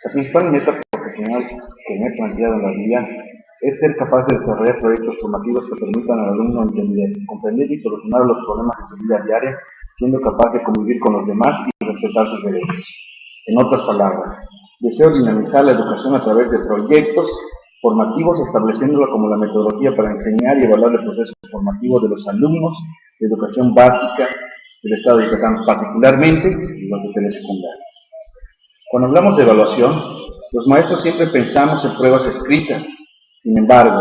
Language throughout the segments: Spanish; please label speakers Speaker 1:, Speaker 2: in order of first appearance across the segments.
Speaker 1: La principal meta profesional que me he planteado en la vida es ser capaz de desarrollar proyectos formativos que permitan al alumno entender, comprender y solucionar los problemas de su vida diaria, siendo capaz de convivir con los demás y respetar sus derechos. En otras palabras, deseo dinamizar la educación a través de proyectos formativos, estableciéndola como la metodología para enseñar y evaluar el proceso formativo de los alumnos de educación básica del Estado de Yucatán, particularmente los de telesecundaria. Cuando hablamos de evaluación, los maestros siempre pensamos en pruebas escritas. Sin embargo,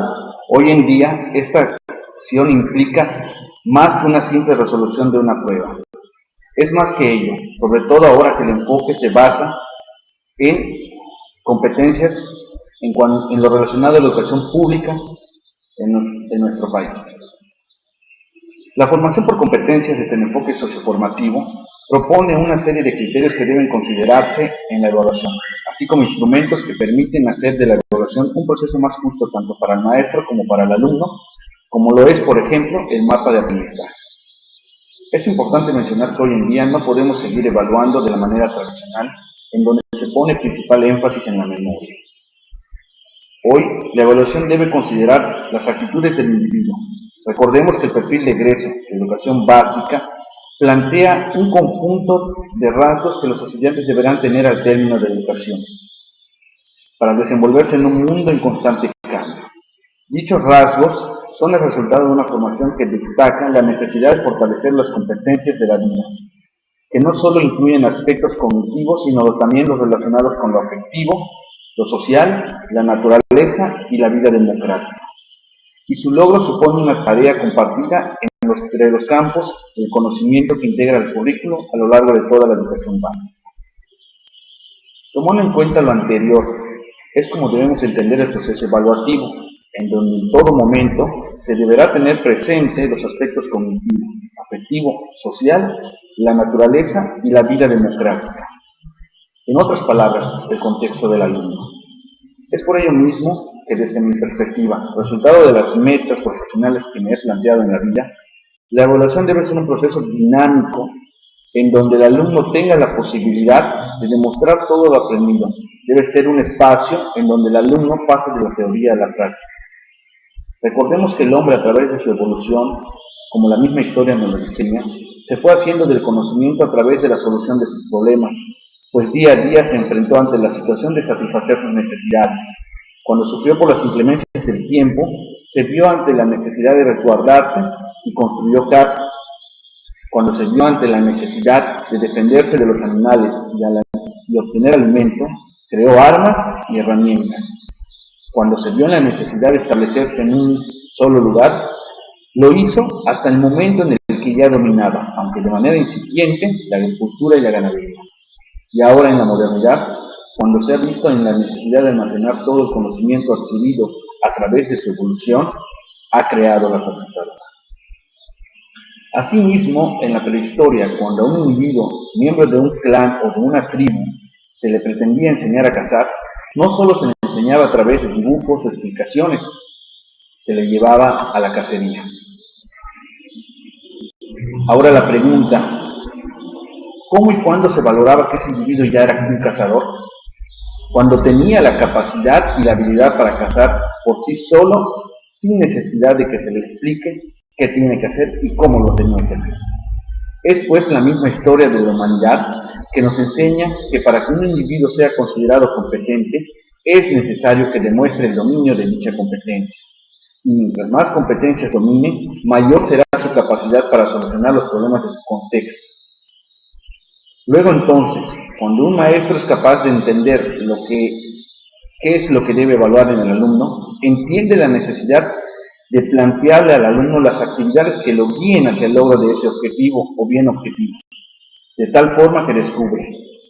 Speaker 1: hoy en día esta acción implica más que una simple resolución de una prueba. Es más que ello, sobre todo ahora que el enfoque se basa en competencias en lo relacionado a la educación pública en nuestro país. La formación por competencias desde el enfoque socioformativo propone una serie de criterios que deben considerarse en la evaluación, así como instrumentos que permiten hacer de la evaluación un proceso más justo tanto para el maestro como para el alumno, como lo es, por ejemplo, el mapa de aprendizaje. Es importante mencionar que hoy en día no podemos seguir evaluando de la manera tradicional, en donde se pone principal énfasis en la memoria. Hoy, la evaluación debe considerar las actitudes del individuo. Recordemos que el perfil de egreso de educación básica plantea un conjunto de rasgos que los estudiantes deberán tener al término de la educación, para desenvolverse en un mundo en constante cambio. Dichos rasgos son el resultado de una formación que destaca la necesidad de fortalecer las competencias de la vida, que no solo incluyen aspectos cognitivos, sino también los relacionados con lo afectivo, lo social, la naturaleza y la vida democrática. Y su logro supone una tarea compartida entre los campos del conocimiento que integra el currículo a lo largo de toda la educación básica. Tomando en cuenta lo anterior, es como debemos entender el proceso evaluativo, en donde en todo momento se deberá tener presente los aspectos cognitivo, afectivo, social, la naturaleza y la vida democrática. En otras palabras, el contexto del alumno. Es por ello mismo que desde mi perspectiva, resultado de las metas profesionales que me he planteado en la vida, la evaluación debe ser un proceso dinámico en donde el alumno tenga la posibilidad de demostrar todo lo aprendido. Debe ser un espacio en donde el alumno pase de la teoría a la práctica. Recordemos que el hombre, a través de su evolución, como la misma historia nos lo enseña, se fue haciendo del conocimiento a través de la solución de sus problemas, pues día a día se enfrentó ante la situación de satisfacer sus necesidades. Cuando sufrió por las inclemencias del tiempo, se vio ante la necesidad de resguardarse y construyó casas. Cuando se vio ante la necesidad de defenderse de los animales y obtener alimento, creó armas y herramientas. Cuando se vio en la necesidad de establecerse en un solo lugar, lo hizo hasta el momento en el que ya dominaba, aunque de manera incipiente, la agricultura y la ganadería. Y ahora en la modernidad, cuando se ha visto en la necesidad de almacenar todo el conocimiento adquirido a través de su evolución, ha creado la computadora. Asimismo, en la prehistoria, cuando a un individuo, miembro de un clan o de una tribu, se le pretendía enseñar a cazar, no solo se le enseñaba a través de dibujos o explicaciones, se le llevaba a la cacería. Ahora la pregunta, ¿cómo y cuándo se valoraba que ese individuo ya era un cazador? Cuando tenía la capacidad y la habilidad para cazar por sí solo, sin necesidad de que se le explique qué tiene que hacer y cómo lo tenía que hacer. Es pues la misma historia de la humanidad que nos enseña que para que un individuo sea considerado competente, es necesario que demuestre el dominio de dicha competencia. Y mientras más competencias domine, mayor será su capacidad para solucionar los problemas de su contexto. Luego entonces, cuando un maestro es capaz de entender qué es lo que debe evaluar en el alumno, entiende la necesidad de plantearle al alumno las actividades que lo guíen hacia el logro de ese objetivo o bien objetivo, de tal forma que descubre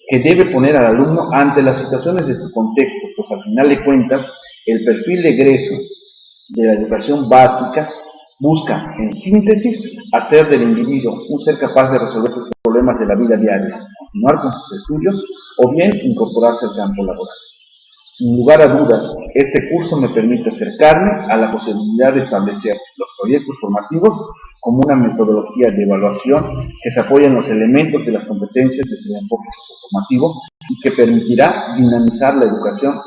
Speaker 1: que debe poner al alumno ante las situaciones de su contexto, pues al final de cuentas, el perfil de egreso de la educación básica busca, en síntesis, hacer del individuo un ser capaz de resolver sus problemas de la vida diaria, continuar con sus estudios o bien incorporarse al campo laboral. Sin lugar a dudas, este curso me permite acercarme a la posibilidad de establecer los proyectos formativos como una metodología de evaluación que se apoya en los elementos de las competencias desde el enfoque socioformativo y que permitirá dinamizar la educación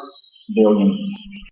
Speaker 1: de hoy en día.